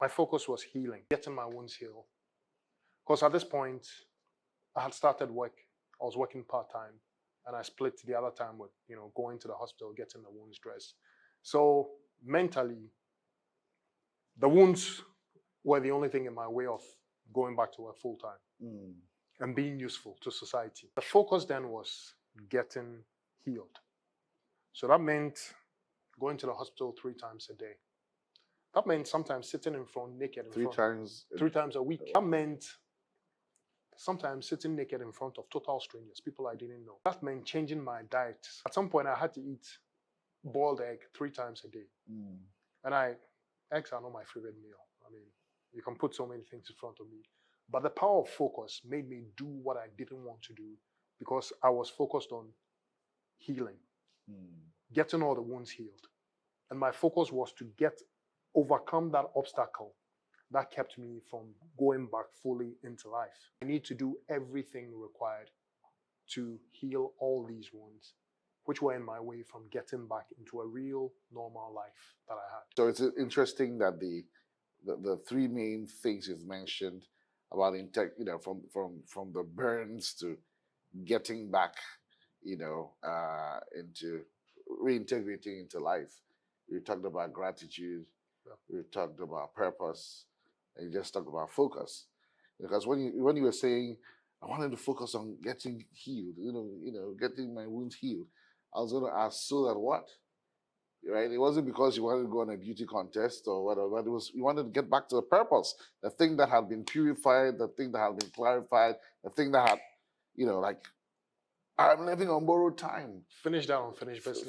My focus was healing, getting my wounds healed. Because at this point, I had started work. I was working part-time, and I split the other time with, going to the hospital, getting the wounds dressed. So mentally, the wounds were the only thing in my way of going back to work full-time and being useful to society. The focus then was getting healed. So that meant going to the hospital 3 times a day. That meant sometimes sitting in front naked in front. 3 times a week. That meant sometimes sitting naked in front of total strangers, people I didn't know. That meant changing my diet. At some point, I had to eat boiled egg 3 times a day. And eggs are not my favorite meal. I mean, you can put so many things in front of me. But the power of focus made me do what I didn't want to do because I was focused on healing, getting all the wounds healed. And my focus was to overcome that obstacle that kept me from going back fully into life. I need to do everything required to heal all these wounds, which were in my way from getting back into a real normal life that I had. So it's interesting that the 3 main things you've mentioned about from the burns to getting back, into reintegrating into life. You talked about gratitude. We talked about purpose, and you just talked about focus. Because when you were saying, I wanted to focus on getting healed, getting my wounds healed, I was going to ask, so that what? Right? It wasn't because you wanted to go on a beauty contest or whatever, but it was you wanted to get back to the purpose, the thing that had been purified, the thing that had been clarified, the thing that had, like, I'm living on borrowed time. Finish that unfinished business.